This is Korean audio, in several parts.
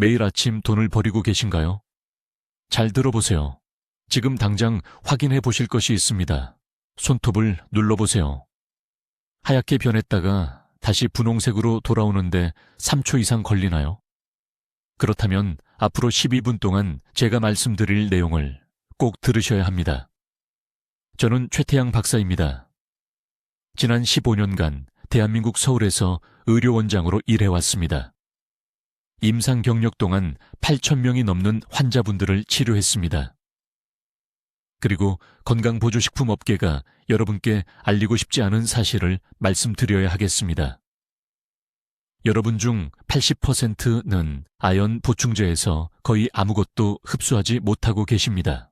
매일 아침 돈을 버리고 계신가요? 잘 들어보세요. 지금 당장 확인해 보실 것이 있습니다. 손톱을 눌러보세요. 하얗게 변했다가 다시 분홍색으로 돌아오는데 3초 이상 걸리나요? 그렇다면 앞으로 12분 동안 제가 말씀드릴 내용을 꼭 들으셔야 합니다. 저는 최태양 박사입니다. 지난 15년간 대한민국 서울에서 의료원장으로 일해왔습니다. 임상 경력 동안 8,000명이 넘는 환자분들을 치료했습니다. 그리고 건강보조식품 업계가 여러분께 알리고 싶지 않은 사실을 말씀드려야 하겠습니다. 여러분 중 80%는 아연 보충제에서 거의 아무것도 흡수하지 못하고 계십니다.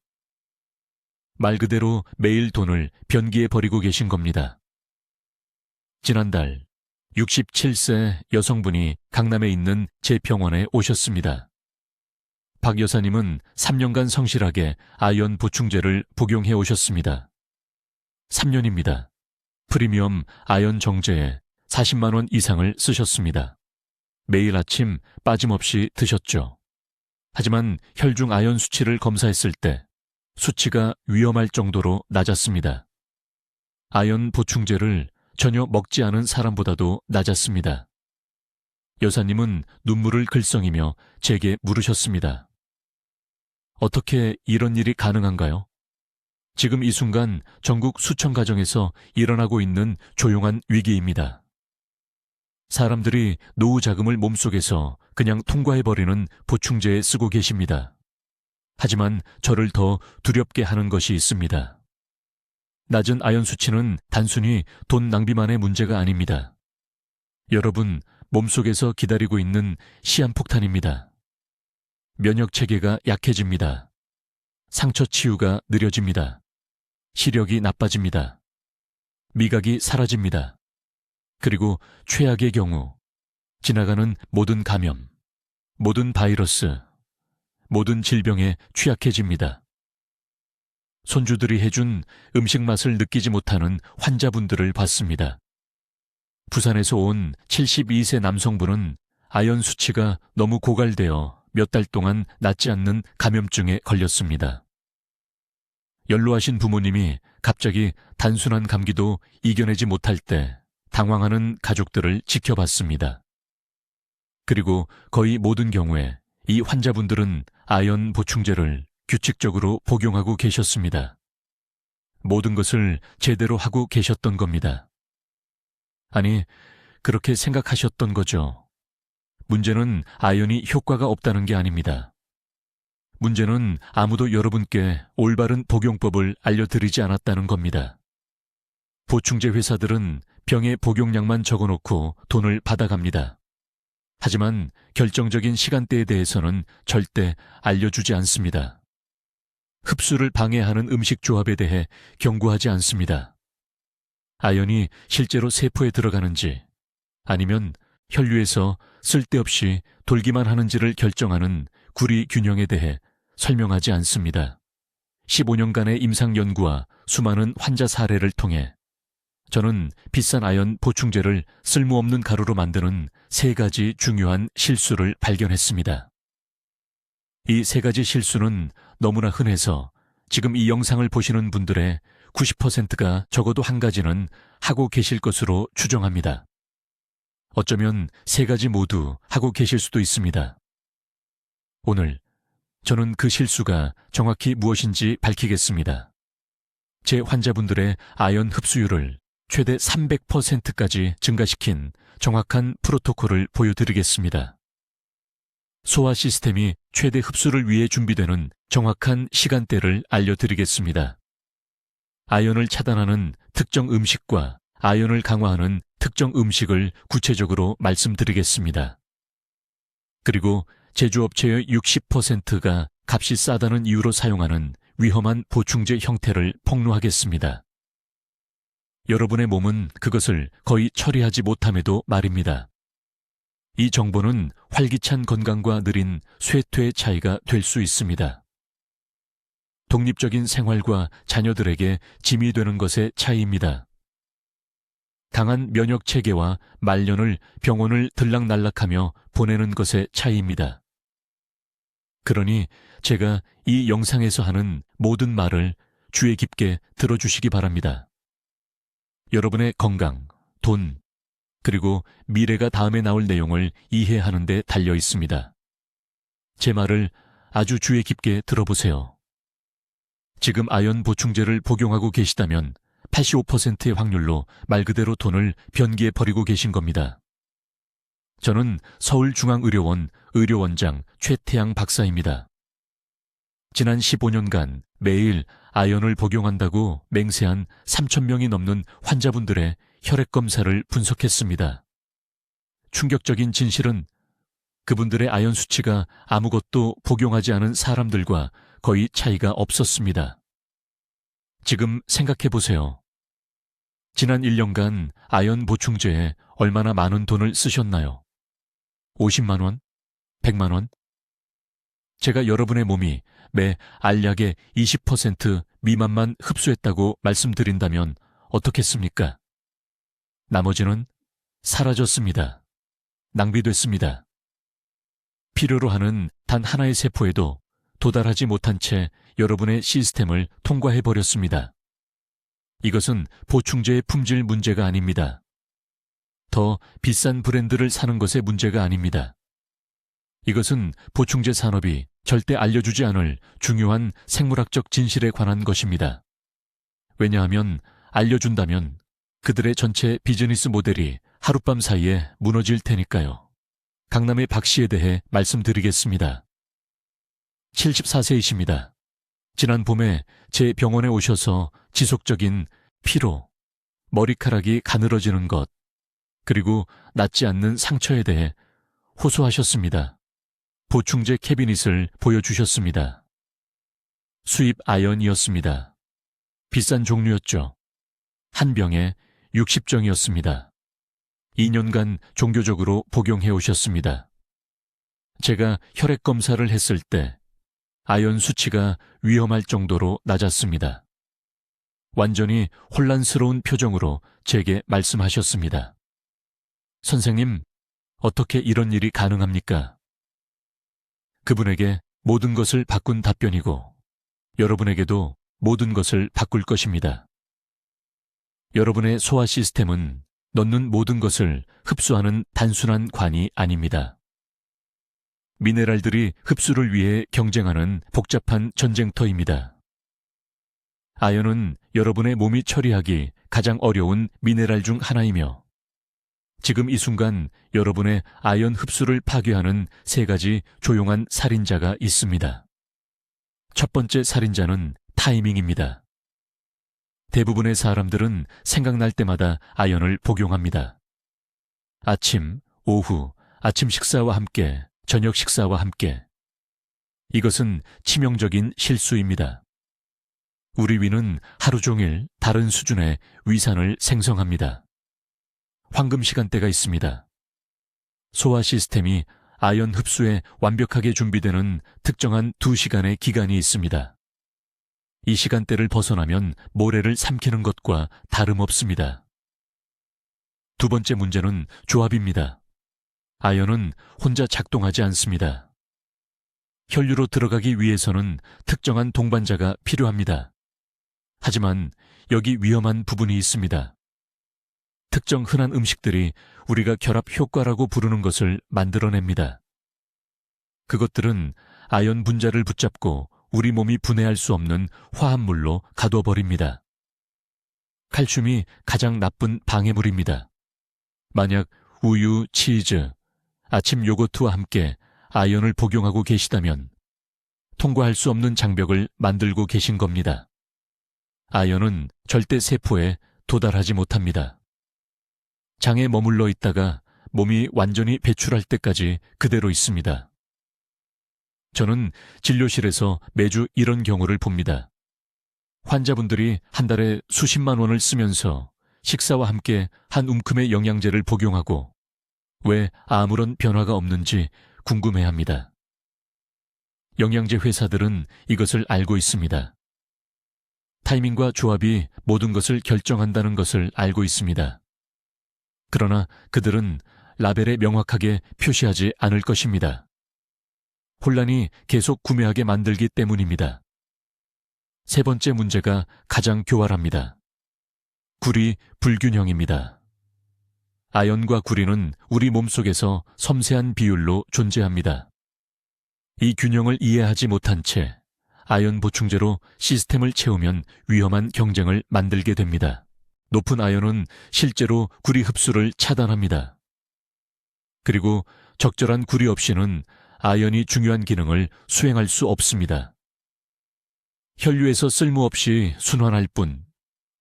말 그대로 매일 돈을 변기에 버리고 계신 겁니다. 지난달 67세 여성분이 강남에 있는 제 병원에 오셨습니다. 박 여사님은 3년간 성실하게 아연 보충제를 복용해 오셨습니다. 3년입니다. 프리미엄 아연 정제에 40만 원 이상을 쓰셨습니다. 매일 아침 빠짐없이 드셨죠. 하지만 혈중 아연 수치를 검사했을 때 수치가 위험할 정도로 낮았습니다. 아연 보충제를 전혀 먹지 않은 사람보다도 낮았습니다. 여사님은 눈물을 글썽이며 제게 물으셨습니다. 어떻게 이런 일이 가능한가요? 지금 이 순간 전국 수천 가정에서 일어나고 있는 조용한 위기입니다. 사람들이 노후 자금을 몸속에서 그냥 통과해버리는 보충제에 쓰고 계십니다. 하지만 저를 더 두렵게 하는 것이 있습니다. 낮은 아연 수치는 단순히 돈 낭비만의 문제가 아닙니다. 여러분 몸속에서 기다리고 있는 시한폭탄입니다. 면역 체계가 약해집니다. 상처 치유가 느려집니다. 시력이 나빠집니다. 미각이 사라집니다. 그리고 최악의 경우 지나가는 모든 감염, 모든 바이러스, 모든 질병에 취약해집니다. 손주들이 해준 음식 맛을 느끼지 못하는 환자분들을 봤습니다. 부산에서 온 72세 남성분은 아연 수치가 너무 고갈되어 몇 달 동안 낫지 않는 감염증에 걸렸습니다. 연로하신 부모님이 갑자기 단순한 감기도 이겨내지 못할 때 당황하는 가족들을 지켜봤습니다. 그리고 거의 모든 경우에 이 환자분들은 아연 보충제를 규칙적으로 복용하고 계셨습니다. 모든 것을 제대로 하고 계셨던 겁니다. 아니, 그렇게 생각하셨던 거죠. 문제는 아연이 효과가 없다는 게 아닙니다. 문제는 아무도 여러분께 올바른 복용법을 알려드리지 않았다는 겁니다. 보충제 회사들은 병의 복용량만 적어놓고 돈을 받아갑니다. 하지만 결정적인 시간대에 대해서는 절대 알려주지 않습니다. 흡수를 방해하는 음식 조합에 대해 경고하지 않습니다. 아연이 실제로 세포에 들어가는지 아니면 혈류에서 쓸데없이 돌기만 하는지를 결정하는 구리 균형에 대해 설명하지 않습니다. 15년간의 임상 연구와 수많은 환자 사례를 통해 저는 비싼 아연 보충제를 쓸모없는 가루로 만드는 3가지 중요한 실수를 발견했습니다. 이 3가지 실수는 너무나 흔해서 지금 이 영상을 보시는 분들의 90%가 적어도 한 가지는 하고 계실 것으로 추정합니다. 어쩌면 3가지 모두 하고 계실 수도 있습니다. 오늘 저는 그 실수가 정확히 무엇인지 밝히겠습니다. 제 환자분들의 아연 흡수율을 최대 300%까지 증가시킨 정확한 프로토콜을 보여드리겠습니다. 소화 시스템이 최대 흡수를 위해 준비되는 정확한 시간대를 알려드리겠습니다. 아연을 차단하는 특정 음식과 아연을 강화하는 특정 음식을 구체적으로 말씀드리겠습니다. 그리고 제조업체의 60%가 값이 싸다는 이유로 사용하는 위험한 보충제 형태를 폭로하겠습니다. 여러분의 몸은 그것을 거의 처리하지 못함에도 말입니다. 이 정보는 활기찬 건강과 느린 쇠퇴의 차이가 될 수 있습니다. 독립적인 생활과 자녀들에게 짐이 되는 것의 차이입니다. 강한 면역 체계와 말년을 병원을 들락날락하며 보내는 것의 차이입니다. 그러니 제가 이 영상에서 하는 모든 말을 주의 깊게 들어주시기 바랍니다. 여러분의 건강, 돈, 그리고 미래가 다음에 나올 내용을 이해하는 데 달려 있습니다. 제 말을 아주 주의 깊게 들어보세요. 지금 아연 보충제를 복용하고 계시다면 85%의 확률로 말 그대로 돈을 변기에 버리고 계신 겁니다. 저는 서울중앙의료원 의료원장 최태양 박사입니다. 지난 15년간 매일 아연을 복용한다고 맹세한 3,000명이 넘는 환자분들의 혈액검사를 분석했습니다. 충격적인 진실은 그분들의 아연 수치가 아무것도 복용하지 않은 사람들과 거의 차이가 없었습니다. 지금 생각해 보세요. 지난 1년간 아연 보충제에 얼마나 많은 돈을 쓰셨나요? 50만 원? 100만 원? 제가 여러분의 몸이 매 알약의 20% 미만만 흡수했다고 말씀드린다면 어떻겠습니까? 나머지는 사라졌습니다. 낭비됐습니다. 필요로 하는 단 하나의 세포에도 도달하지 못한 채 여러분의 시스템을 통과해버렸습니다. 이것은 보충제의 품질 문제가 아닙니다. 더 비싼 브랜드를 사는 것의 문제가 아닙니다. 이것은 보충제 산업이 절대 알려주지 않을 중요한 생물학적 진실에 관한 것입니다. 왜냐하면 알려준다면 그들의 전체 비즈니스 모델이 하룻밤 사이에 무너질 테니까요. 강남의 박 씨에 대해 말씀드리겠습니다. 74세이십니다. 지난 봄에 제 병원에 오셔서 지속적인 피로, 머리카락이 가늘어지는 것, 그리고 낫지 않는 상처에 대해 호소하셨습니다. 보충제 캐비닛을 보여주셨습니다. 수입 아연이었습니다. 비싼 종류였죠. 한 병에 60정이었습니다. 2년간 종교적으로 복용해 오셨습니다. 제가 혈액 검사를 했을 때 아연 수치가 위험할 정도로 낮았습니다. 완전히 혼란스러운 표정으로 제게 말씀하셨습니다. 선생님, 어떻게 이런 일이 가능합니까? 그분에게 모든 것을 바꾼 답변이고 여러분에게도 모든 것을 바꿀 것입니다. 여러분의 소화 시스템은 넣는 모든 것을 흡수하는 단순한 관이 아닙니다. 미네랄들이 흡수를 위해 경쟁하는 복잡한 전쟁터입니다. 아연은 여러분의 몸이 처리하기 가장 어려운 미네랄 중 하나이며 지금 이 순간 여러분의 아연 흡수를 파괴하는 3가지 조용한 살인자가 있습니다. 첫 번째 살인자는 타이밍입니다. 대부분의 사람들은 생각날 때마다 아연을 복용합니다. 아침, 오후, 아침 식사와 함께, 저녁 식사와 함께. 이것은 치명적인 실수입니다. 우리 위는 하루 종일 다른 수준의 위산을 생성합니다. 황금 시간대가 있습니다. 소화 시스템이 아연 흡수에 완벽하게 준비되는 특정한 2시간의 기간이 있습니다. 이 시간대를 벗어나면 모래를 삼키는 것과 다름없습니다. 두 번째 문제는 조합입니다. 아연은 혼자 작동하지 않습니다. 혈류로 들어가기 위해서는 특정한 동반자가 필요합니다. 하지만 여기 위험한 부분이 있습니다. 특정 흔한 음식들이 우리가 결합 효과라고 부르는 것을 만들어냅니다. 그것들은 아연 분자를 붙잡고 우리 몸이 분해할 수 없는 화합물로 가둬버립니다. 칼슘이 가장 나쁜 방해물입니다. 만약 우유, 치즈, 아침 요거트와 함께 아연을 복용하고 계시다면 통과할 수 없는 장벽을 만들고 계신 겁니다. 아연은 절대 세포에 도달하지 못합니다. 장에 머물러 있다가 몸이 완전히 배출할 때까지 그대로 있습니다. 저는 진료실에서 매주 이런 경우를 봅니다. 환자분들이 한 달에 수십만 원을 쓰면서 식사와 함께 한 움큼의 영양제를 복용하고 왜 아무런 변화가 없는지 궁금해합니다. 영양제 회사들은 이것을 알고 있습니다. 타이밍과 조합이 모든 것을 결정한다는 것을 알고 있습니다. 그러나 그들은 라벨에 명확하게 표시하지 않을 것입니다. 혼란이 계속 구매하게 만들기 때문입니다. 세 번째 문제가 가장 교활합니다. 구리 불균형입니다. 아연과 구리는 우리 몸속에서 섬세한 비율로 존재합니다. 이 균형을 이해하지 못한 채 아연 보충제로 시스템을 채우면 위험한 경쟁을 만들게 됩니다. 높은 아연은 실제로 구리 흡수를 차단합니다. 그리고 적절한 구리 없이는 아연이 중요한 기능을 수행할 수 없습니다. 혈류에서 쓸모없이 순환할 뿐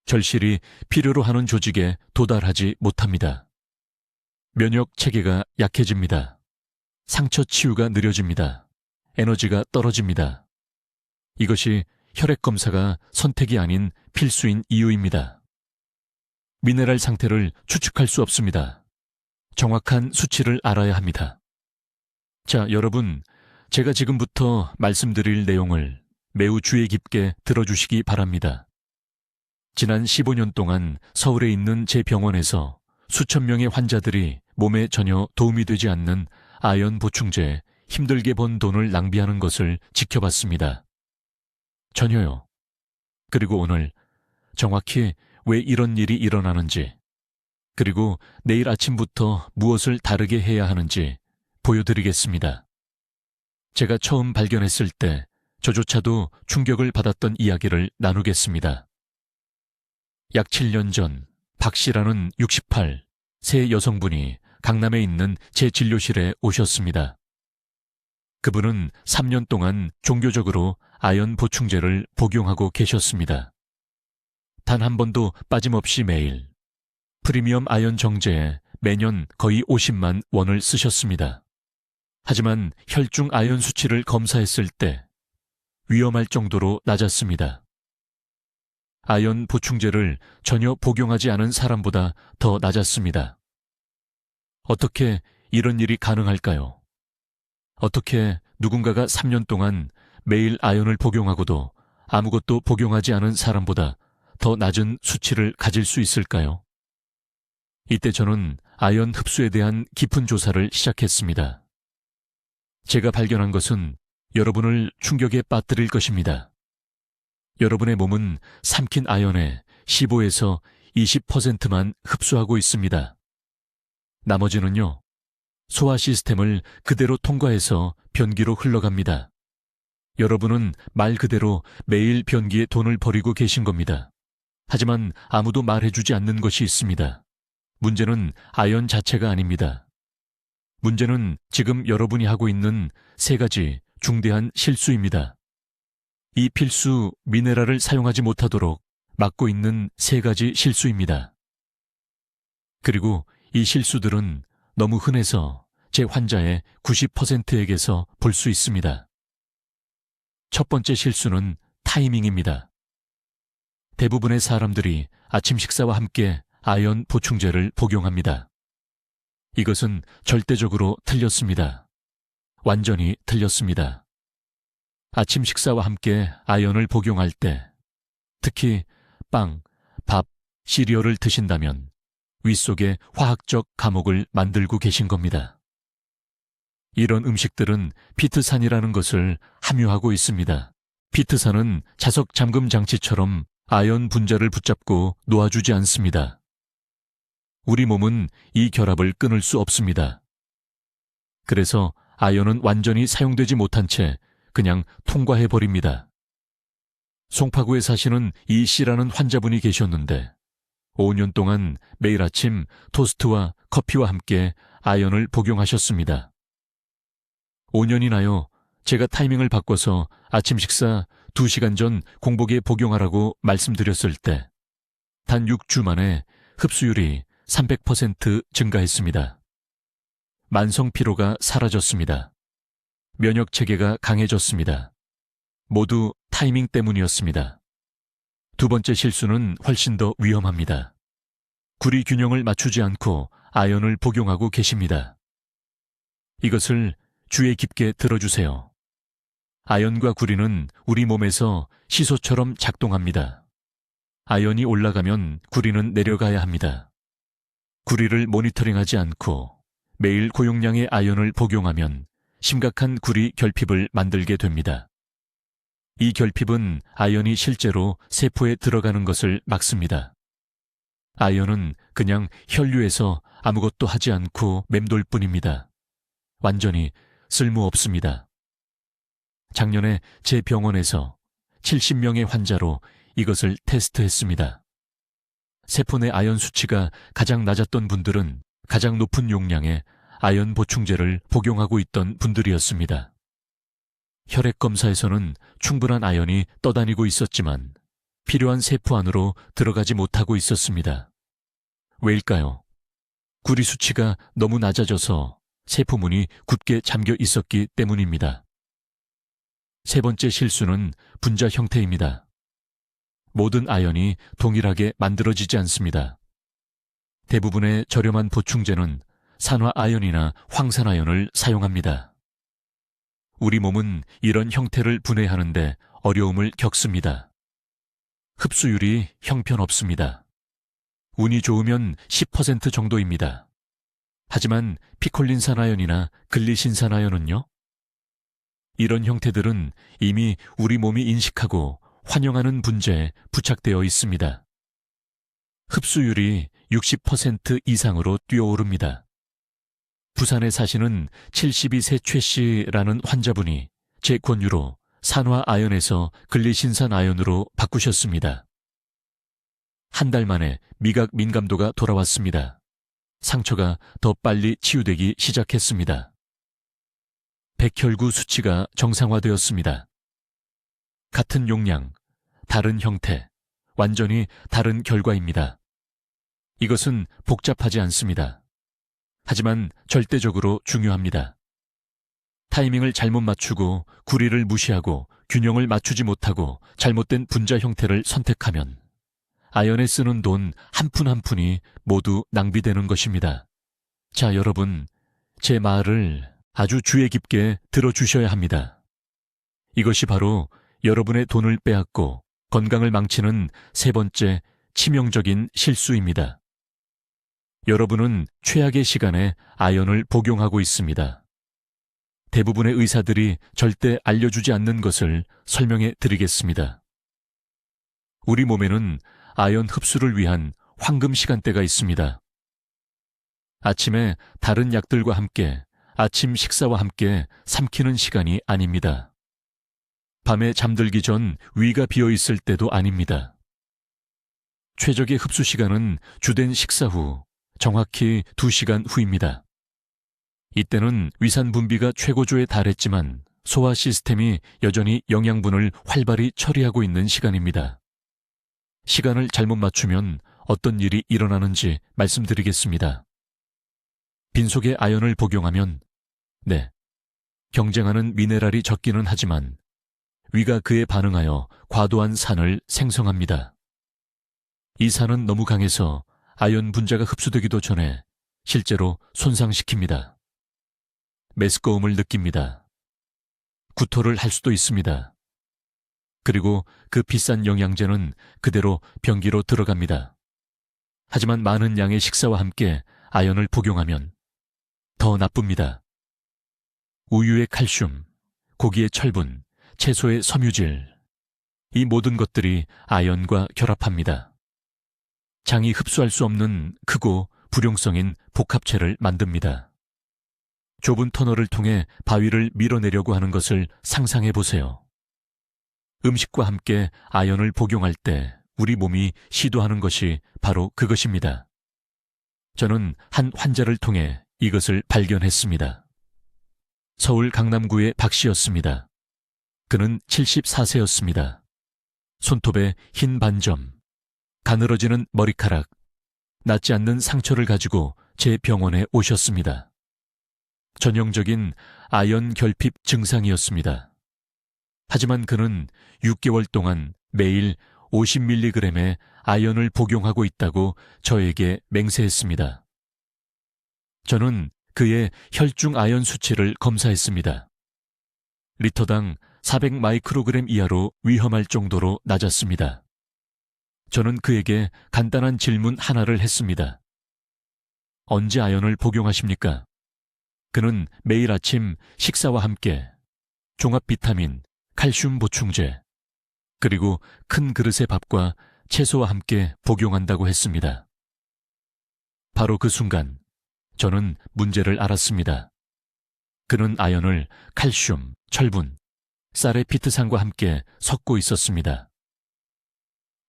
절실히 필요로 하는 조직에 도달하지 못합니다. 면역 체계가 약해집니다. 상처 치유가 느려집니다. 에너지가 떨어집니다. 이것이 혈액 검사가 선택이 아닌 필수인 이유입니다. 미네랄 상태를 추측할 수 없습니다. 정확한 수치를 알아야 합니다. 자, 여러분, 제가 지금부터 말씀드릴 내용을 매우 주의 깊게 들어주시기 바랍니다. 지난 15년 동안 서울에 있는 제 병원에서 수천 명의 환자들이 몸에 전혀 도움이 되지 않는 아연 보충제에 힘들게 번 돈을 낭비하는 것을 지켜봤습니다. 전혀요. 그리고 오늘 정확히 왜 이런 일이 일어나는지, 그리고 내일 아침부터 무엇을 다르게 해야 하는지 보여드리겠습니다. 제가 처음 발견했을 때 저조차도 충격을 받았던 이야기를 나누겠습니다. 약 7년 전 박 씨라는 68, 세 여성분이 강남에 있는 제 진료실에 오셨습니다. 그분은 3년 동안 종교적으로 아연 보충제를 복용하고 계셨습니다. 단 한 번도 빠짐없이 매일 프리미엄 아연 정제에 매년 거의 50만 원을 쓰셨습니다. 하지만 혈중 아연 수치를 검사했을 때 위험할 정도로 낮았습니다. 아연 보충제를 전혀 복용하지 않은 사람보다 더 낮았습니다. 어떻게 이런 일이 가능할까요? 어떻게 누군가가 3년 동안 매일 아연을 복용하고도 아무것도 복용하지 않은 사람보다 더 낮은 수치를 가질 수 있을까요? 이때 저는 아연 흡수에 대한 깊은 조사를 시작했습니다. 제가 발견한 것은 여러분을 충격에 빠뜨릴 것입니다. 여러분의 몸은 삼킨 아연의 15에서 20%만 흡수하고 있습니다. 나머지는요, 소화 시스템을 그대로 통과해서 변기로 흘러갑니다. 여러분은 말 그대로 매일 변기에 돈을 버리고 계신 겁니다. 하지만 아무도 말해주지 않는 것이 있습니다. 문제는 아연 자체가 아닙니다. 문제는 지금 여러분이 하고 있는 세 가지 중대한 실수입니다. 이 필수 미네랄을 사용하지 못하도록 막고 있는 세 가지 실수입니다. 그리고 이 실수들은 너무 흔해서 제 환자의 90%에게서 볼 수 있습니다. 첫 번째 실수는 타이밍입니다. 대부분의 사람들이 아침 식사와 함께 아연 보충제를 복용합니다. 이것은 절대적으로 틀렸습니다. 완전히 틀렸습니다. 아침 식사와 함께 아연을 복용할 때, 특히 빵, 밥, 시리얼을 드신다면 윗속에 화학적 감옥을 만들고 계신 겁니다. 이런 음식들은 피트산이라는 것을 함유하고 있습니다. 피트산은 자석 잠금 장치처럼 아연 분자를 붙잡고 놓아주지 않습니다. 우리 몸은 이 결합을 끊을 수 없습니다. 그래서 아연은 완전히 사용되지 못한 채 그냥 통과해버립니다. 송파구에 사시는 이 씨라는 환자분이 계셨는데 5년 동안 매일 아침 토스트와 커피와 함께 아연을 복용하셨습니다. 5년이나요. 제가 타이밍을 바꿔서 아침 식사 2시간 전 공복에 복용하라고 말씀드렸을 때 단 6주 만에 흡수율이 300% 증가했습니다. 만성 피로가 사라졌습니다. 면역 체계가 강해졌습니다. 모두 타이밍 때문이었습니다. 두 번째 실수는 훨씬 더 위험합니다. 구리 균형을 맞추지 않고 아연을 복용하고 계십니다. 이것을 주의 깊게 들어주세요. 아연과 구리는 우리 몸에서 시소처럼 작동합니다. 아연이 올라가면 구리는 내려가야 합니다. 구리를 모니터링하지 않고 매일 고용량의 아연을 복용하면 심각한 구리 결핍을 만들게 됩니다. 이 결핍은 아연이 실제로 세포에 들어가는 것을 막습니다. 아연은 그냥 혈류에서 아무것도 하지 않고 맴돌 뿐입니다. 완전히 쓸모없습니다. 작년에 제 병원에서 70명의 환자로 이것을 테스트했습니다. 세포 내 아연 수치가 가장 낮았던 분들은 가장 높은 용량의 아연 보충제를 복용하고 있던 분들이었습니다. 혈액 검사에서는 충분한 아연이 떠다니고 있었지만 필요한 세포 안으로 들어가지 못하고 있었습니다. 왜일까요? 구리 수치가 너무 낮아져서 세포문이 굳게 잠겨 있었기 때문입니다. 세 번째 실수는 분자 형태입니다. 모든 아연이 동일하게 만들어지지 않습니다. 대부분의 저렴한 보충제는 산화아연이나 황산아연을 사용합니다. 우리 몸은 이런 형태를 분해하는데 어려움을 겪습니다. 흡수율이 형편없습니다. 운이 좋으면 10% 정도입니다. 하지만 피콜린산아연이나 글리신산아연은요? 이런 형태들은 이미 우리 몸이 인식하고 환영하는 분자에 부착되어 있습니다. 흡수율이 60% 이상으로 뛰어오릅니다. 부산에 사시는 72세 최 씨라는 환자분이 제 권유로 산화아연에서 글리신산아연으로 바꾸셨습니다. 한 달 만에 미각 민감도가 돌아왔습니다. 상처가 더 빨리 치유되기 시작했습니다. 백혈구 수치가 정상화되었습니다. 같은 용량, 다른 형태, 완전히 다른 결과입니다. 이것은 복잡하지 않습니다. 하지만 절대적으로 중요합니다. 타이밍을 잘못 맞추고 구리를 무시하고 균형을 맞추지 못하고 잘못된 분자 형태를 선택하면 아연에 쓰는 돈 한 푼 한 푼이 모두 낭비되는 것입니다. 자, 여러분, 제 말을 아주 주의 깊게 들어주셔야 합니다. 이것이 바로 여러분의 돈을 빼앗고 건강을 망치는 세 번째 치명적인 실수입니다. 여러분은 최악의 시간에 아연을 복용하고 있습니다. 대부분의 의사들이 절대 알려주지 않는 것을 설명해 드리겠습니다. 우리 몸에는 아연 흡수를 위한 황금 시간대가 있습니다. 아침에 다른 약들과 함께 아침 식사와 함께 삼키는 시간이 아닙니다. 밤에 잠들기 전 위가 비어 있을 때도 아닙니다. 최적의 흡수 시간은 주된 식사 후 정확히 2시간 후입니다. 이때는 위산 분비가 최고조에 달했지만 소화 시스템이 여전히 영양분을 활발히 처리하고 있는 시간입니다. 시간을 잘못 맞추면 어떤 일이 일어나는지 말씀드리겠습니다. 빈속에 아연을 복용하면 경쟁하는 미네랄이 적기는 하지만 위가 그에 반응하여 과도한 산을 생성합니다. 이 산은 너무 강해서 아연 분자가 흡수되기도 전에 실제로 손상시킵니다. 메스꺼움을 느낍니다. 구토를 할 수도 있습니다. 그리고 그 비싼 영양제는 그대로 변기로 들어갑니다. 하지만 많은 양의 식사와 함께 아연을 복용하면 더 나쁩니다. 우유의 칼슘, 고기의 철분, 채소의 섬유질, 이 모든 것들이 아연과 결합합니다. 장이 흡수할 수 없는 크고 불용성인 복합체를 만듭니다. 좁은 터널을 통해 바위를 밀어내려고 하는 것을 상상해 보세요. 음식과 함께 아연을 복용할 때 우리 몸이 시도하는 것이 바로 그것입니다. 저는 한 환자를 통해 이것을 발견했습니다. 서울 강남구의 박 씨였습니다. 그는 74세였습니다. 손톱에 흰 반점, 가늘어지는 머리카락, 낫지 않는 상처를 가지고 제 병원에 오셨습니다. 전형적인 아연 결핍 증상이었습니다. 하지만 그는 6개월 동안 매일 50mg의 아연을 복용하고 있다고 저에게 맹세했습니다. 저는 그의 혈중 아연 수치를 검사했습니다. 리터당 400 마이크로그램 이하로 위험할 정도로 낮았습니다. 저는 그에게 간단한 질문 하나를 했습니다. 언제 아연을 복용하십니까? 그는 매일 아침 식사와 함께 종합 비타민, 칼슘 보충제, 그리고 큰 그릇의 밥과 채소와 함께 복용한다고 했습니다. 바로 그 순간 저는 문제를 알았습니다. 그는 아연을 칼슘, 철분, 쌀의 피트산과 함께 섞고 있었습니다.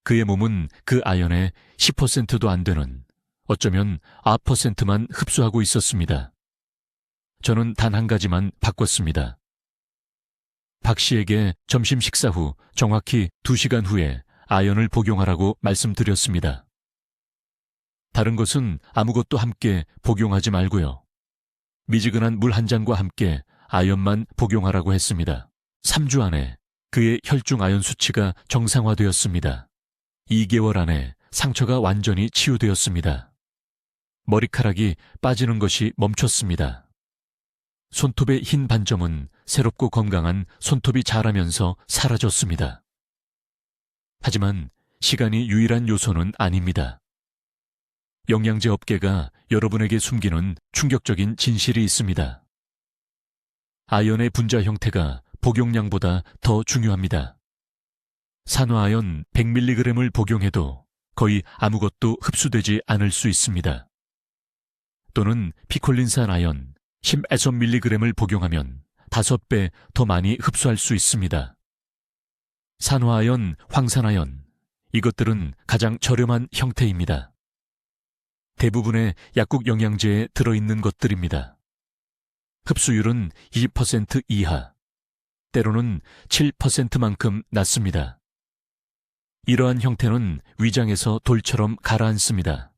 그의 몸은 그 아연의 10%도 안 되는, 어쩌면 9%만 흡수하고 있었습니다. 저는 단 한 가지만 바꿨습니다. 박 씨에게 점심 식사 후 정확히 2시간 후에 아연을 복용하라고 말씀드렸습니다. 다른 것은 아무것도 함께 복용하지 말고요. 미지근한 물 한 잔과 함께 아연만 복용하라고 했습니다. 3주 안에 그의 혈중 아연 수치가 정상화되었습니다. 2개월 안에 상처가 완전히 치유되었습니다. 머리카락이 빠지는 것이 멈췄습니다. 손톱의 흰 반점은 새롭고 건강한 손톱이 자라면서 사라졌습니다. 하지만 시간이 유일한 요소는 아닙니다. 영양제 업계가 여러분에게 숨기는 충격적인 진실이 있습니다. 아연의 분자 형태가 복용량보다 더 중요합니다. 산화아연 100mg을 복용해도 거의 아무것도 흡수되지 않을 수 있습니다. 또는 피콜린산 아연 10mg을 복용하면 5배 더 많이 흡수할 수 있습니다. 산화아연, 황산아연, 이것들은 가장 저렴한 형태입니다. 대부분의 약국 영양제에 들어있는 것들입니다. 흡수율은 20% 이하, 때로는 7%만큼 낮습니다. 이러한 형태는 위장에서 돌처럼 가라앉습니다.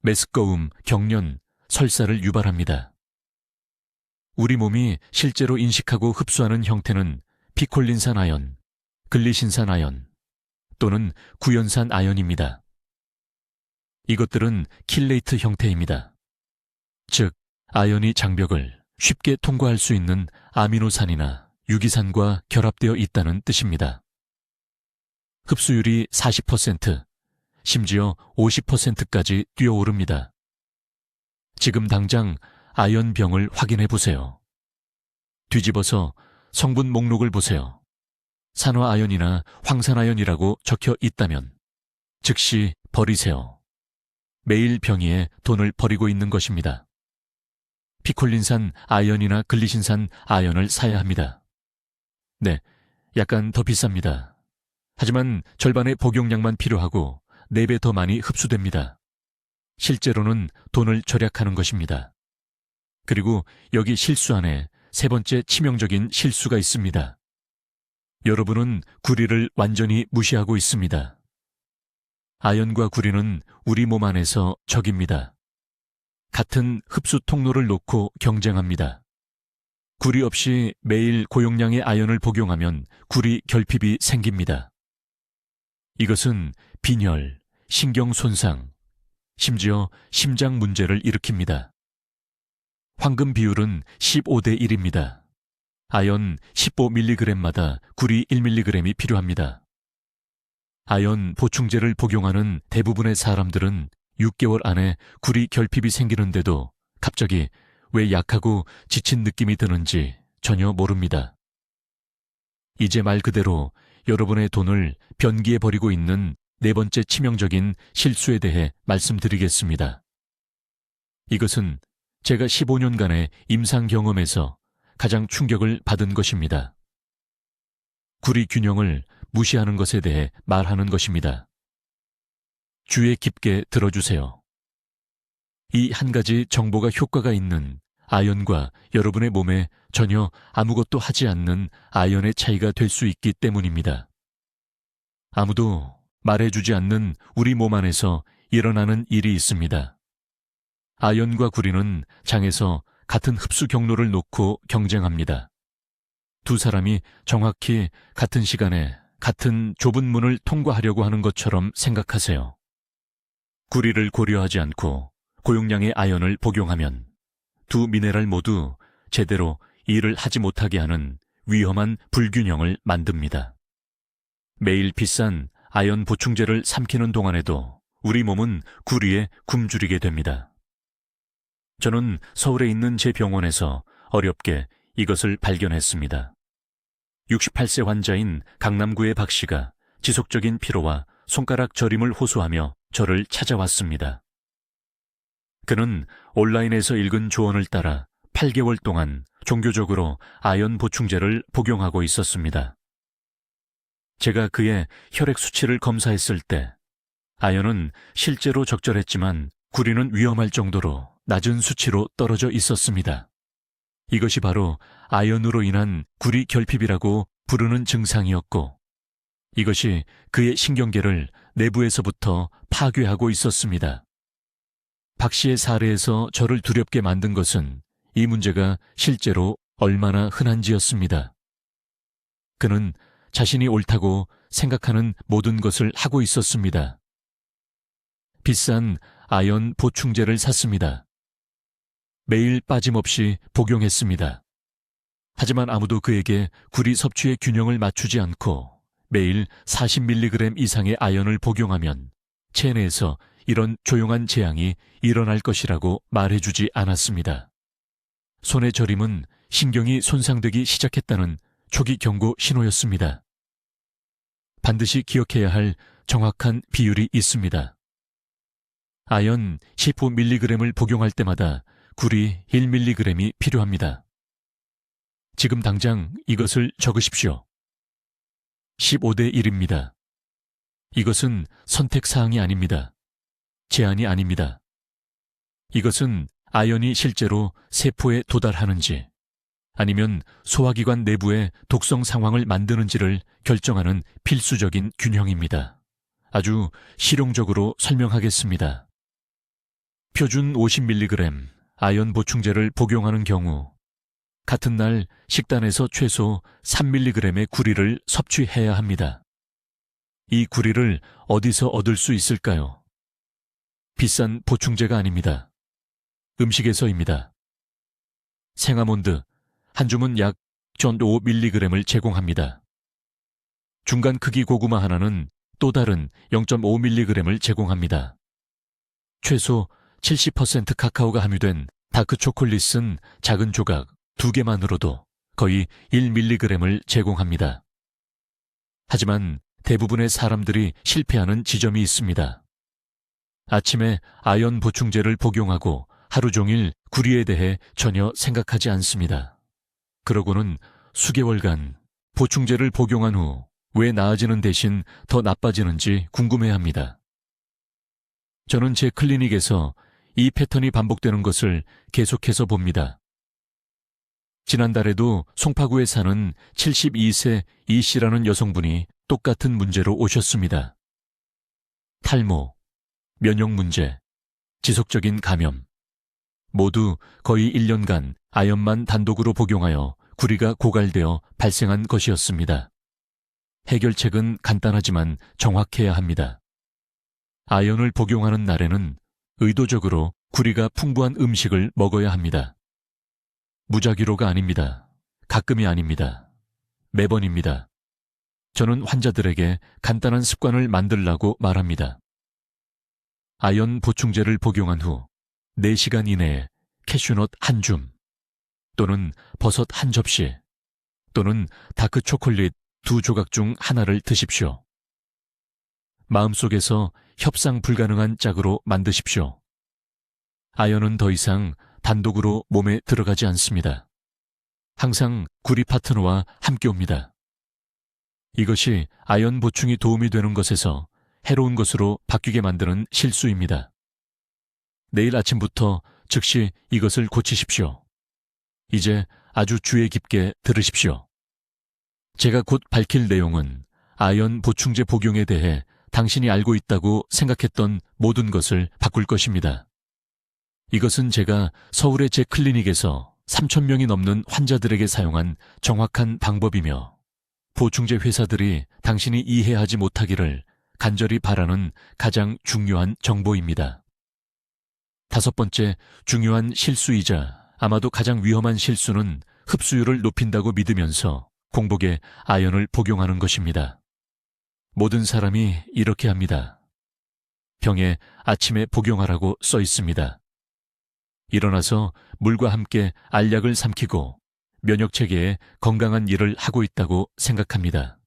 메스꺼움, 경련, 설사를 유발합니다. 우리 몸이 실제로 인식하고 흡수하는 형태는 피콜린산 아연, 글리신산 아연 또는 구연산 아연입니다. 이것들은 킬레이트 형태입니다. 즉, 아연이 장벽을 쉽게 통과할 수 있는 아미노산이나 유기산과 결합되어 있다는 뜻입니다. 흡수율이 40%, 심지어 50%까지 뛰어오릅니다. 지금 당장 아연병을 확인해 보세요. 뒤집어서 성분 목록을 보세요. 산화아연이나 황산아연이라고 적혀 있다면 즉시 버리세요. 매일 병이에 돈을 버리고 있는 것입니다. 피콜린산 아연이나 글리신산 아연을 사야 합니다. 네, 약간 더 비쌉니다. 하지만 절반의 복용량만 필요하고 4배 더 많이 흡수됩니다. 실제로는 돈을 절약하는 것입니다. 그리고 여기 실수 안에 세 번째 치명적인 실수가 있습니다. 여러분은 구리를 완전히 무시하고 있습니다. 아연과 구리는 우리 몸 안에서 적입니다. 같은 흡수 통로를 놓고 경쟁합니다. 구리 없이 매일 고용량의 아연을 복용하면 구리 결핍이 생깁니다. 이것은 빈혈, 신경 손상, 심지어 심장 문제를 일으킵니다. 황금 비율은 15대 1입니다. 아연 15mg마다 구리 1mg이 필요합니다. 아연 보충제를 복용하는 대부분의 사람들은 6개월 안에 구리 결핍이 생기는데도 갑자기 왜 약하고 지친 느낌이 드는지 전혀 모릅니다. 이제 말 그대로 여러분의 돈을 변기에 버리고 있는 네 번째 치명적인 실수에 대해 말씀드리겠습니다. 이것은 제가 15년간의 임상 경험에서 가장 충격을 받은 것입니다. 구리 균형을 무시하는 것에 대해 말하는 것입니다. 주의 깊게 들어주세요. 이 한 가지 정보가 효과가 있는 아연과 여러분의 몸에 전혀 아무것도 하지 않는 아연의 차이가 될 수 있기 때문입니다. 아무도 말해주지 않는 우리 몸 안에서 일어나는 일이 있습니다. 아연과 구리는 장에서 같은 흡수 경로를 놓고 경쟁합니다. 두 사람이 정확히 같은 시간에 같은 좁은 문을 통과하려고 하는 것처럼 생각하세요. 구리를 고려하지 않고 고용량의 아연을 복용하면 두 미네랄 모두 제대로 일을 하지 못하게 하는 위험한 불균형을 만듭니다. 매일 비싼 아연 보충제를 삼키는 동안에도 우리 몸은 구리에 굶주리게 됩니다. 저는 서울에 있는 제 병원에서 어렵게 이것을 발견했습니다. 68세 환자인 강남구의 박 씨가 지속적인 피로와 손가락 저림을 호소하며 저를 찾아왔습니다. 그는 온라인에서 읽은 조언을 따라 8개월 동안 종교적으로 아연 보충제를 복용하고 있었습니다. 제가 그의 혈액 수치를 검사했을 때 아연은 실제로 적절했지만 구리는 위험할 정도로 낮은 수치로 떨어져 있었습니다. 이것이 바로 아연으로 인한 구리 결핍이라고 부르는 증상이었고, 이것이 그의 신경계를 내부에서부터 파괴하고 있었습니다. 박 씨의 사례에서 저를 두렵게 만든 것은 이 문제가 실제로 얼마나 흔한지였습니다. 그는 자신이 옳다고 생각하는 모든 것을 하고 있었습니다. 비싼 아연 보충제를 샀습니다. 매일 빠짐없이 복용했습니다. 하지만 아무도 그에게 구리 섭취의 균형을 맞추지 않고 매일 40mg 이상의 아연을 복용하면 체내에서 이런 조용한 재앙이 일어날 것이라고 말해주지 않았습니다. 손의 저림은 신경이 손상되기 시작했다는 초기 경고 신호였습니다. 반드시 기억해야 할 정확한 비율이 있습니다. 아연 15mg을 복용할 때마다 구리 1mg이 필요합니다. 지금 당장 이것을 적으십시오. 15대 1입니다. 이것은 선택사항이 아닙니다. 제한이 아닙니다. 이것은 아연이 실제로 세포에 도달하는지 아니면 소화기관 내부의 독성 상황을 만드는지를 결정하는 필수적인 균형입니다. 아주 실용적으로 설명하겠습니다. 표준 50mg 아연 보충제를 복용하는 경우 같은 날 식단에서 최소 3mg의 구리를 섭취해야 합니다. 이 구리를 어디서 얻을 수 있을까요? 비싼 보충제가 아닙니다. 음식에서입니다. 생아몬드 한 줌은 약 0.5mg을 제공합니다. 중간 크기 고구마 하나는 또 다른 0.5mg을 제공합니다. 최소 70% 카카오가 함유된 다크 초콜릿은 작은 조각 2개만으로도 거의 1mg을 제공합니다. 하지만 대부분의 사람들이 실패하는 지점이 있습니다. 아침에 아연 보충제를 복용하고 하루 종일 구리에 대해 전혀 생각하지 않습니다. 그러고는 수개월간 보충제를 복용한 후 왜 나아지는 대신 더 나빠지는지 궁금해합니다. 저는 제 클리닉에서 이 패턴이 반복되는 것을 계속해서 봅니다. 지난달에도 송파구에 사는 72세 이 씨라는 여성분이 똑같은 문제로 오셨습니다. 탈모, 면역 문제, 지속적인 감염, 모두 거의 1년간 아연만 단독으로 복용하여 구리가 고갈되어 발생한 것이었습니다. 해결책은 간단하지만 정확해야 합니다. 아연을 복용하는 날에는 의도적으로 구리가 풍부한 음식을 먹어야 합니다. 무작위로가 아닙니다. 가끔이 아닙니다. 매번입니다. 저는 환자들에게 간단한 습관을 만들라고 말합니다. 아연 보충제를 복용한 후 4시간 이내에 캐슈넛 한 줌, 또는 버섯 한 접시, 또는 다크 초콜릿 2조각 중 하나를 드십시오. 마음속에서 협상 불가능한 짝으로 만드십시오. 아연은 더 이상 단독으로 몸에 들어가지 않습니다. 항상 구리 파트너와 함께 옵니다. 이것이 아연 보충이 도움이 되는 것에서 해로운 것으로 바뀌게 만드는 실수입니다. 내일 아침부터 즉시 이것을 고치십시오. 이제 아주 주의 깊게 들으십시오. 제가 곧 밝힐 내용은 아연 보충제 복용에 대해 당신이 알고 있다고 생각했던 모든 것을 바꿀 것입니다. 이것은 제가 서울의 제 클리닉에서 3,000명이 넘는 환자들에게 사용한 정확한 방법이며 보충제 회사들이 당신이 이해하지 못하기를 간절히 바라는 가장 중요한 정보입니다. 5번째 중요한 실수이자 아마도 가장 위험한 실수는 흡수율을 높인다고 믿으면서 공복에 아연을 복용하는 것입니다. 모든 사람이 이렇게 합니다. 병에 아침에 복용하라고 써 있습니다. 일어나서 물과 함께 알약을 삼키고 면역체계에 건강한 일을 하고 있다고 생각합니다.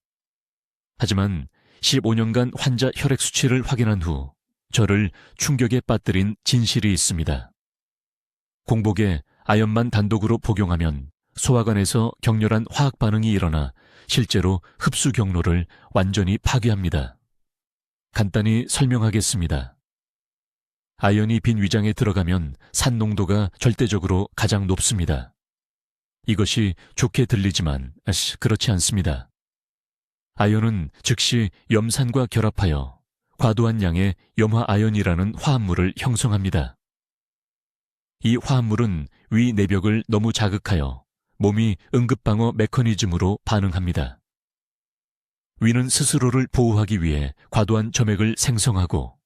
하지만 15년간 환자 혈액 수치를 확인한 후 저를 충격에 빠뜨린 진실이 있습니다. 공복에 아연만 단독으로 복용하면 소화관에서 격렬한 화학 반응이 일어나 실제로 흡수 경로를 완전히 파괴합니다. 간단히 설명하겠습니다. 아연이 빈 위장에 들어가면 산 농도가 절대적으로 가장 높습니다. 이것이 좋게 들리지만 그렇지 않습니다. 아연은 즉시 염산과 결합하여 과도한 양의 염화아연이라는 화합물을 형성합니다. 이 화합물은 위 내벽을 너무 자극하여 몸이 응급방어 메커니즘으로 반응합니다. 위는 스스로를 보호하기 위해 과도한 점액을 생성하고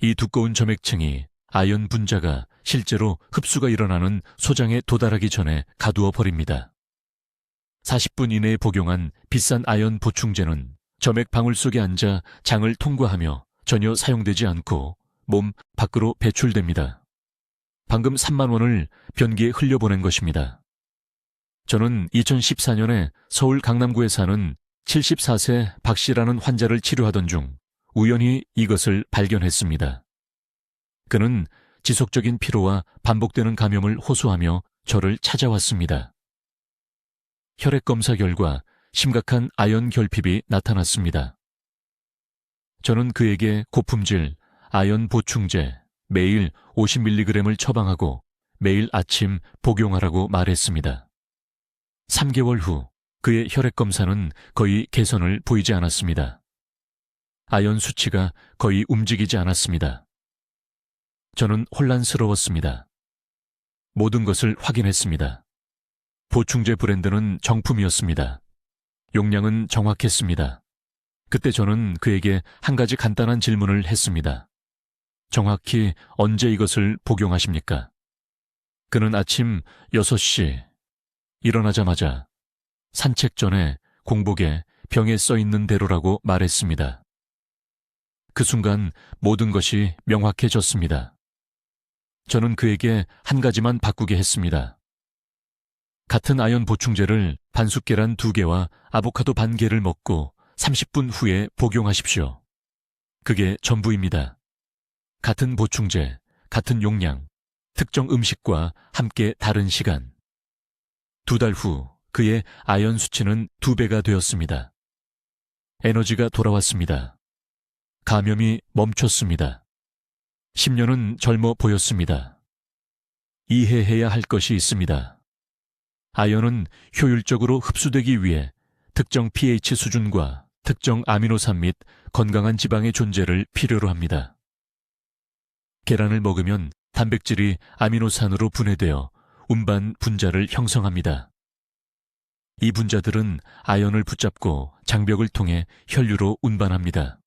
이 두꺼운 점액층이 아연 분자가 실제로 흡수가 일어나는 소장에 도달하기 전에 가두어 버립니다. 40분 이내에 복용한 비싼 아연 보충제는 점액 방울 속에 앉아 장을 통과하며 전혀 사용되지 않고 몸 밖으로 배출됩니다. 방금 3만 원을 변기에 흘려보낸 것입니다. 저는 2014년에 서울 강남구에 사는 74세 박 씨라는 환자를 치료하던 중 우연히 이것을 발견했습니다. 그는 지속적인 피로와 반복되는 감염을 호소하며 저를 찾아왔습니다. 혈액 검사 결과 심각한 아연 결핍이 나타났습니다. 저는 그에게 고품질 아연 보충제 매일 50mg을 처방하고 매일 아침 복용하라고 말했습니다. 3개월 후 그의 혈액 검사는 거의 개선을 보이지 않았습니다. 아연 수치가 거의 움직이지 않았습니다. 저는 혼란스러웠습니다. 모든 것을 확인했습니다. 보충제 브랜드는 정품이었습니다. 용량은 정확했습니다. 그때 저는 그에게 한 가지 간단한 질문을 했습니다. 정확히 언제 이것을 복용하십니까? 그는 아침 6시 일어나자마자 산책 전에 공복에 병에 써 있는 대로라고 말했습니다. 그 순간 모든 것이 명확해졌습니다. 저는 그에게 한 가지만 바꾸게 했습니다. 같은 아연 보충제를 반숙 계란 2개와 아보카도 반 개를 먹고 30분 후에 복용하십시오. 그게 전부입니다. 같은 보충제, 같은 용량, 특정 음식과 함께 다른 시간. 2달 후 그의 아연 수치는 2배가 되었습니다. 에너지가 돌아왔습니다. 감염이 멈췄습니다. 10년은 젊어 보였습니다. 이해해야 할 것이 있습니다. 아연은 효율적으로 흡수되기 위해 특정 pH 수준과 특정 아미노산 및 건강한 지방의 존재를 필요로 합니다. 계란을 먹으면 단백질이 아미노산으로 분해되어 운반 분자를 형성합니다. 이 분자들은 아연을 붙잡고 장벽을 통해 혈류로 운반합니다.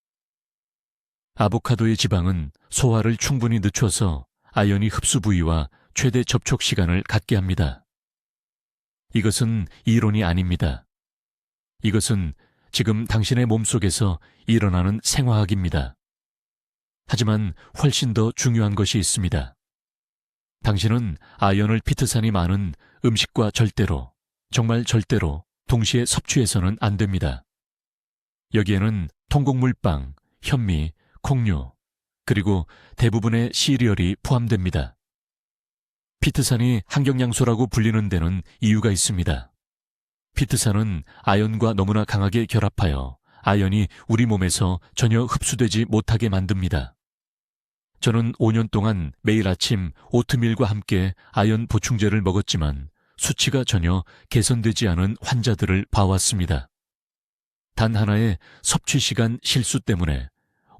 아보카도의 지방은 소화를 충분히 늦춰서 아연이 흡수 부위와 최대 접촉 시간을 갖게 합니다. 이것은 이론이 아닙니다. 이것은 지금 당신의 몸속에서 일어나는 생화학입니다. 하지만 훨씬 더 중요한 것이 있습니다. 당신은 아연을 피트산이 많은 음식과 절대로, 정말 절대로 동시에 섭취해서는 안 됩니다. 여기에는 통곡물빵, 현미, 콩류, 그리고 대부분의 시리얼이 포함됩니다. 피트산이 한경양소라고 불리는 데는 이유가 있습니다. 피트산은 아연과 너무나 강하게 결합하여 아연이 우리 몸에서 전혀 흡수되지 못하게 만듭니다. 저는 5년 동안 매일 아침 오트밀과 함께 아연 보충제를 먹었지만 수치가 전혀 개선되지 않은 환자들을 봐왔습니다. 단 하나의 섭취 시간 실수 때문에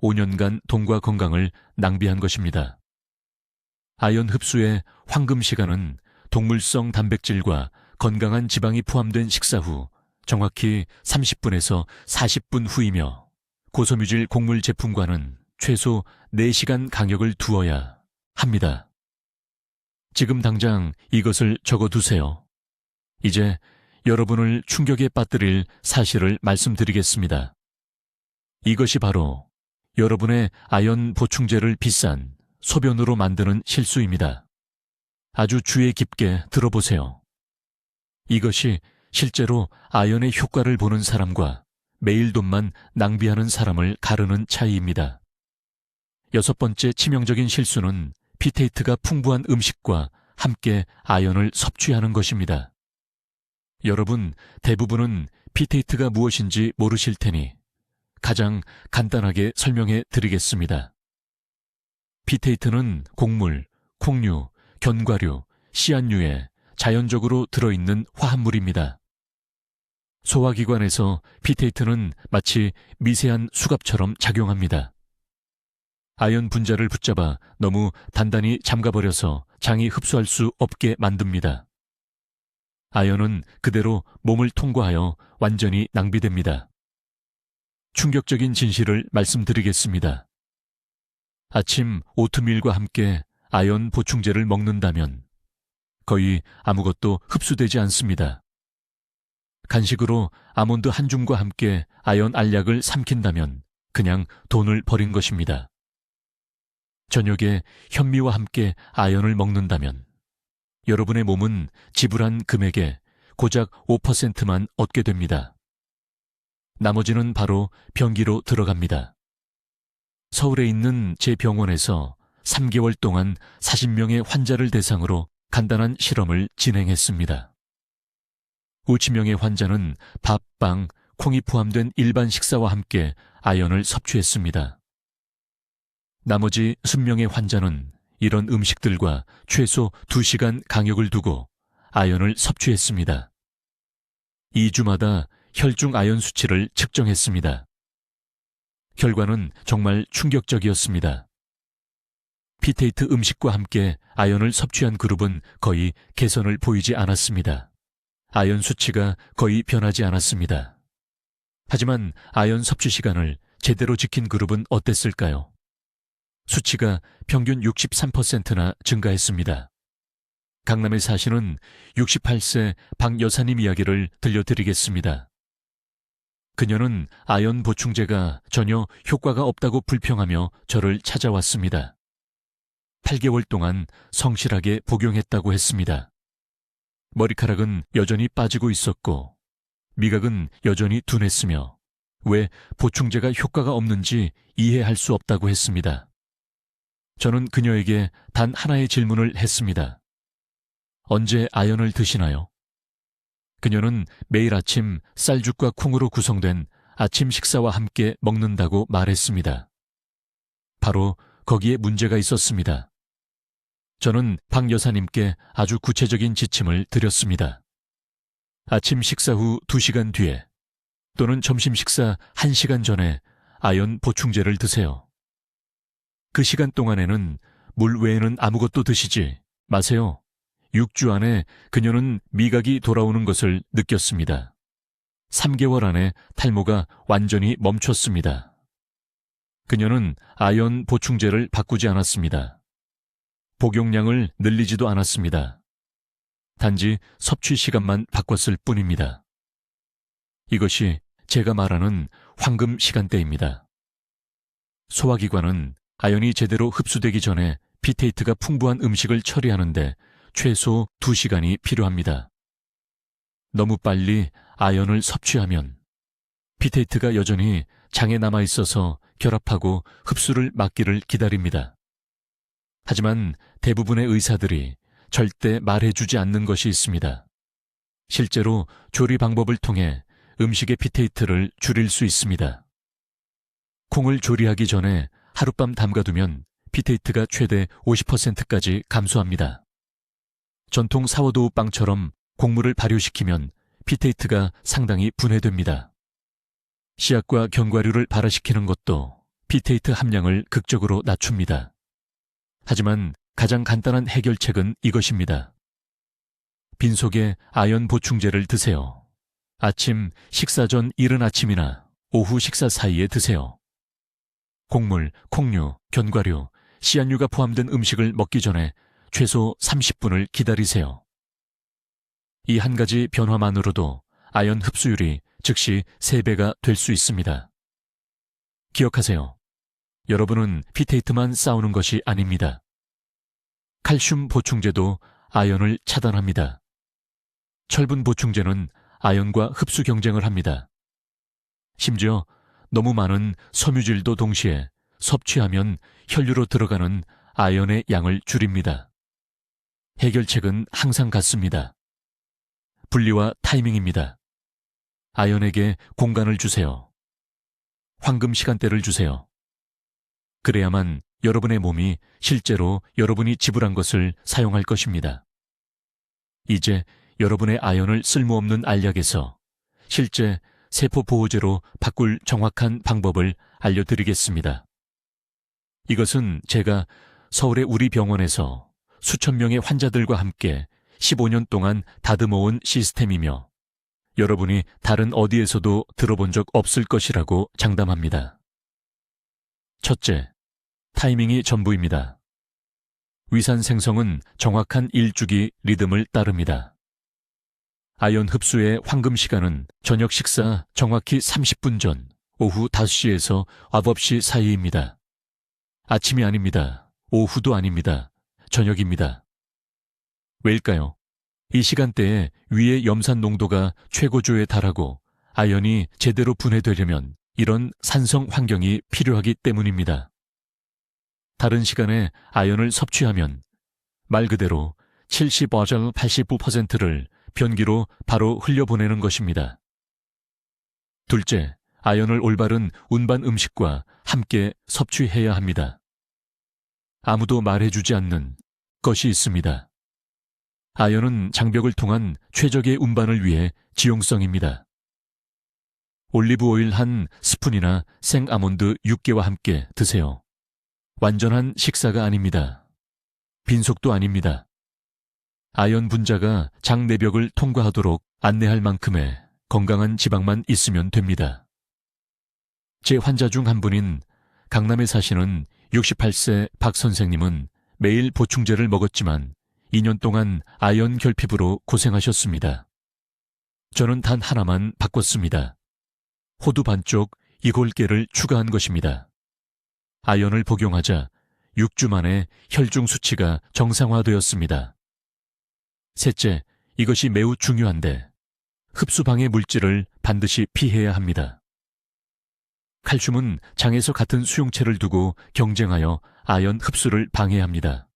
5년간 돈과 건강을 낭비한 것입니다. 아연 흡수의 황금 시간은 동물성 단백질과 건강한 지방이 포함된 식사 후 정확히 30분에서 40분 후이며 고섬유질 곡물 제품과는 최소 4시간 간격을 두어야 합니다. 지금 당장 이것을 적어두세요. 이제 여러분을 충격에 빠뜨릴 사실을 말씀드리겠습니다. 이것이 바로 여러분의 아연 보충제를 비싼 소변으로 만드는 실수입니다. 아주 주의 깊게 들어보세요. 이것이 실제로 아연의 효과를 보는 사람과 매일 돈만 낭비하는 사람을 가르는 차이입니다. 6번째 치명적인 실수는 비테이트가 풍부한 음식과 함께 아연을 섭취하는 것입니다. 여러분, 대부분은 비테이트가 무엇인지 모르실 테니 가장 간단하게 설명해 드리겠습니다. 비테이트는 곡물, 콩류, 견과류, 씨앗류에 자연적으로 들어있는 화합물입니다. 소화기관에서 비테이트는 마치 미세한 수갑처럼 작용합니다. 아연 분자를 붙잡아 너무 단단히 잠가버려서 장이 흡수할 수 없게 만듭니다. 아연은 그대로 몸을 통과하여 완전히 낭비됩니다. 충격적인 진실을 말씀드리겠습니다. 아침 오트밀과 함께 아연 보충제를 먹는다면 거의 아무것도 흡수되지 않습니다. 간식으로 아몬드 한 줌과 함께 아연 알약을 삼킨다면 그냥 돈을 버린 것입니다. 저녁에 현미와 함께 아연을 먹는다면 여러분의 몸은 지불한 금액의 고작 5%만 얻게 됩니다. 나머지는 바로 변기로 들어갑니다. 서울에 있는 제 병원에서 3개월 동안 40명의 환자를 대상으로 간단한 실험을 진행했습니다. 5,000명의 환자는 밥, 빵, 콩이 포함된 일반 식사와 함께 아연을 섭취했습니다. 나머지 10명의 환자는 이런 음식들과 최소 2시간 간격을 두고 아연을 섭취했습니다. 2주마다 혈중 아연 수치를 측정했습니다. 결과는 정말 충격적이었습니다. 비테이트 음식과 함께 아연을 섭취한 그룹은 거의 개선을 보이지 않았습니다. 아연 수치가 거의 변하지 않았습니다. 하지만 아연 섭취 시간을 제대로 지킨 그룹은 어땠을까요? 수치가 평균 63%나 증가했습니다. 강남에 사시는 68세 박 여사님 이야기를 들려드리겠습니다. 그녀는 아연 보충제가 전혀 효과가 없다고 불평하며 저를 찾아왔습니다. 8개월 동안 성실하게 복용했다고 했습니다. 머리카락은 여전히 빠지고 있었고 미각은 여전히 둔했으며 왜 보충제가 효과가 없는지 이해할 수 없다고 했습니다. 저는 그녀에게 단 하나의 질문을 했습니다. 언제 아연을 드시나요? 그녀는 매일 아침 쌀죽과 콩으로 구성된 아침 식사와 함께 먹는다고 말했습니다. 바로 거기에 문제가 있었습니다. 저는 박 여사님께 아주 구체적인 지침을 드렸습니다. 아침 식사 후 2시간 뒤에 또는 점심 식사 1시간 전에 아연 보충제를 드세요. 그 시간 동안에는 물 외에는 아무것도 드시지 마세요. 6주 안에 그녀는 미각이 돌아오는 것을 느꼈습니다. 3개월 안에 탈모가 완전히 멈췄습니다. 그녀는 아연 보충제를 바꾸지 않았습니다. 복용량을 늘리지도 않았습니다. 단지 섭취 시간만 바꿨을 뿐입니다. 이것이 제가 말하는 황금 시간대입니다. 소화기관은 아연이 제대로 흡수되기 전에 비테이트가 풍부한 음식을 처리하는데 최소 2시간이 필요합니다. 너무 빨리 아연을 섭취하면 비테이트가 여전히 장에 남아있어서 결합하고 흡수를 막기를 기다립니다. 하지만 대부분의 의사들이 절대 말해주지 않는 것이 있습니다. 실제로 조리 방법을 통해 음식의 비테이트를 줄일 수 있습니다. 콩을 조리하기 전에 하룻밤 담가두면 비테이트가 최대 50%까지 감소합니다. 전통 사워도우 빵처럼 곡물을 발효시키면 비테이트가 상당히 분해됩니다. 씨앗과 견과류를 발화시키는 것도 비테이트 함량을 극적으로 낮춥니다. 하지만 가장 간단한 해결책은 이것입니다. 빈속에 아연 보충제를 드세요. 아침 식사 전 이른 아침이나 오후 식사 사이에 드세요. 곡물, 콩류, 견과류, 씨앗류가 포함된 음식을 먹기 전에 최소 30분을 기다리세요. 이 한 가지 변화만으로도 아연 흡수율이 즉시 3배가 될 수 있습니다. 기억하세요. 여러분은 비테이트만 쌓우는 것이 아닙니다. 칼슘 보충제도 아연을 차단합니다. 철분 보충제는 아연과 흡수 경쟁을 합니다. 심지어 너무 많은 섬유질도 동시에 섭취하면 혈류로 들어가는 아연의 양을 줄입니다. 해결책은 항상 같습니다. 분리와 타이밍입니다. 아연에게 공간을 주세요. 황금 시간대를 주세요. 그래야만 여러분의 몸이 실제로 여러분이 지불한 것을 사용할 것입니다. 이제 여러분의 아연을 쓸모없는 알약에서 실제 세포 보호제로 바꿀 정확한 방법을 알려드리겠습니다. 이것은 제가 서울의 우리 병원에서 수천 명의 환자들과 함께 15년 동안 다듬어온 시스템이며 여러분이 다른 어디에서도 들어본 적 없을 것이라고 장담합니다. 첫째, 타이밍이 전부입니다. 위산 생성은 정확한 일주기 리듬을 따릅니다. 아연 흡수의 황금 시간은 저녁 식사 정확히 30분 전, 오후 5시에서 9시 사이입니다. 아침이 아닙니다. 오후도 아닙니다. 저녁입니다. 왜일까요? 이 시간대에 위의 염산 농도가 최고조에 달하고 아연이 제대로 분해되려면 이런 산성 환경이 필요하기 때문입니다. 다른 시간에 아연을 섭취하면 말 그대로 70~89%를 변기로 바로 흘려보내는 것입니다. 둘째, 아연을 올바른 운반 음식과 함께 섭취해야 합니다. 아무도 말해주지 않는 것이 있습니다. 아연은 장벽을 통한 최적의 운반을 위해 지용성입니다. 올리브 오일 한 스푼이나 생 아몬드 6개와 함께 드세요. 완전한 식사가 아닙니다. 빈속도 아닙니다. 아연 분자가 장 내벽을 통과하도록 안내할 만큼의 건강한 지방만 있으면 됩니다. 제 환자 중 한 분인 강남에 사시는 68세 박 선생님은 매일 보충제를 먹었지만 2년 동안 아연 결핍으로 고생하셨습니다. 저는 단 하나만 바꿨습니다. 호두 반쪽 이골깨를 추가한 것입니다. 아연을 복용하자 6주 만에 혈중 수치가 정상화되었습니다. 셋째, 이것이 매우 중요한데 흡수 방해 물질을 반드시 피해야 합니다. 칼슘은 장에서 같은 수용체를 두고 경쟁하여 아연 흡수를 방해합니다.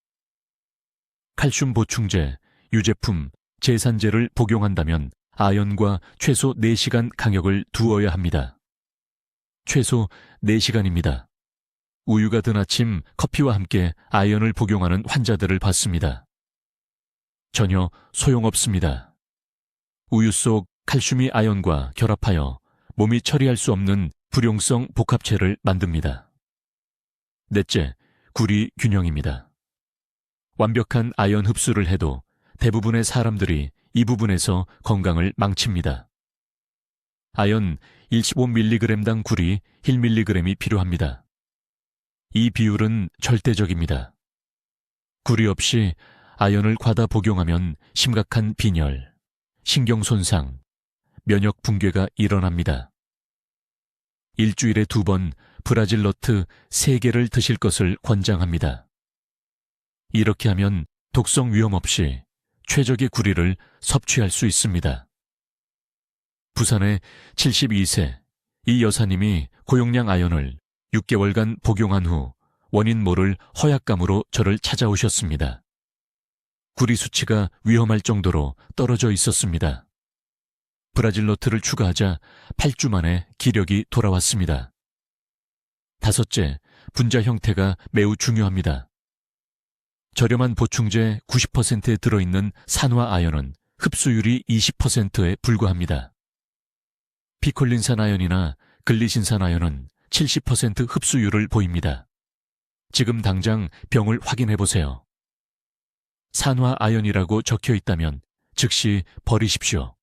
칼슘 보충제, 유제품, 제산제를 복용한다면 아연과 최소 4시간 강역을 두어야 합니다. 최소 4시간입니다. 우유가 든 아침 커피와 함께 아연을 복용하는 환자들을 봤습니다. 전혀 소용없습니다. 우유 속 칼슘이 아연과 결합하여 몸이 처리할 수 없는 불용성 복합체를 만듭니다. 넷째, 구리 균형입니다. 완벽한 아연 흡수를 해도 대부분의 사람들이 이 부분에서 건강을 망칩니다. 아연 15mg당 구리 1mg이 필요합니다. 이 비율은 절대적입니다. 구리 없이 아연을 과다 복용하면 심각한 빈혈, 신경 손상, 면역 붕괴가 일어납니다. 일주일에 2번 브라질 너트 3개를 드실 것을 권장합니다. 이렇게 하면 독성 위험 없이 최적의 구리를 섭취할 수 있습니다. 부산의 72세 이 여사님이 고용량 아연을 6개월간 복용한 후 원인 모를 허약감으로 저를 찾아오셨습니다. 구리 수치가 위험할 정도로 떨어져 있었습니다. 브라질 너트를 추가하자 8주 만에 기력이 돌아왔습니다. 다섯째, 분자 형태가 매우 중요합니다. 저렴한 보충제 90%에 들어있는 산화 아연은 흡수율이 20%에 불과합니다. 피콜린산 아연이나 글리신산 아연은 70% 흡수율을 보입니다. 지금 당장 병을 확인해 보세요. 산화 아연이라고 적혀 있다면 즉시 버리십시오.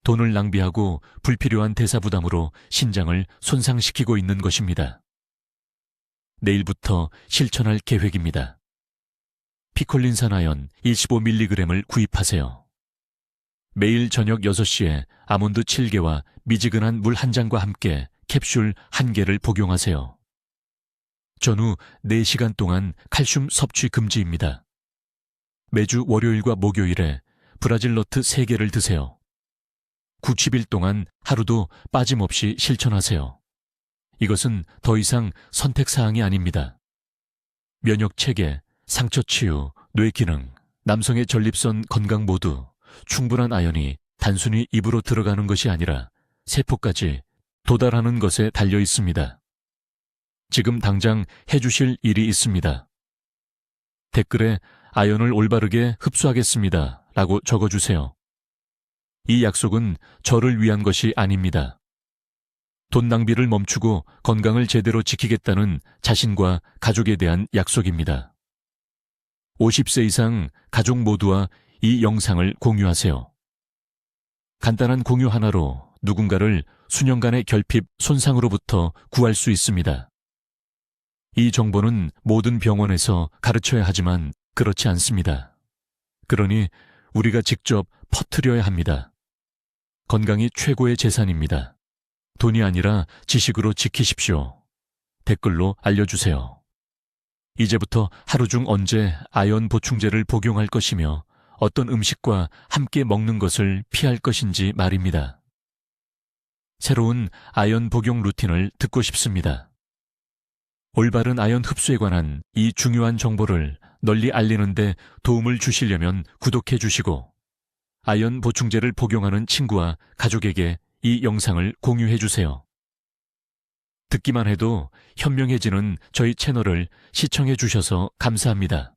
돈을 낭비하고 불필요한 대사 부담으로 신장을 손상시키고 있는 것입니다. 내일부터 실천할 계획입니다. 피콜린산 아연 25mg을 구입하세요. 매일 저녁 6시에 아몬드 7개와 미지근한 물 1잔과 함께 캡슐 1개를 복용하세요. 전후 4시간 동안 칼슘 섭취 금지입니다. 매주 월요일과 목요일에 브라질 너트 3개를 드세요. 90일 동안 하루도 빠짐없이 실천하세요. 이것은 더 이상 선택사항이 아닙니다. 면역 체계, 상처 치유, 뇌 기능, 남성의 전립선 건강 모두 충분한 아연이 단순히 입으로 들어가는 것이 아니라 세포까지 도달하는 것에 달려 있습니다. 지금 당장 해주실 일이 있습니다. 댓글에 아연을 올바르게 흡수하겠습니다 라고 적어주세요. 이 약속은 저를 위한 것이 아닙니다. 돈 낭비를 멈추고 건강을 제대로 지키겠다는 자신과 가족에 대한 약속입니다. 50세 이상 가족 모두와 이 영상을 공유하세요. 간단한 공유 하나로 누군가를 수년간의 결핍, 손상으로부터 구할 수 있습니다. 이 정보는 모든 병원에서 가르쳐야 하지만 그렇지 않습니다. 그러니 우리가 직접 퍼뜨려야 합니다. 건강이 최고의 재산입니다. 돈이 아니라 지식으로 지키십시오. 댓글로 알려주세요. 이제부터 하루 중 언제 아연 보충제를 복용할 것이며 어떤 음식과 함께 먹는 것을 피할 것인지 말입니다. 새로운 아연 복용 루틴을 듣고 싶습니다. 올바른 아연 흡수에 관한 이 중요한 정보를 널리 알리는 데 도움을 주시려면 구독해 주시고 아연 보충제를 복용하는 친구와 가족에게 이 영상을 공유해 주세요. 듣기만 해도 현명해지는 저희 채널을 시청해 주셔서 감사합니다.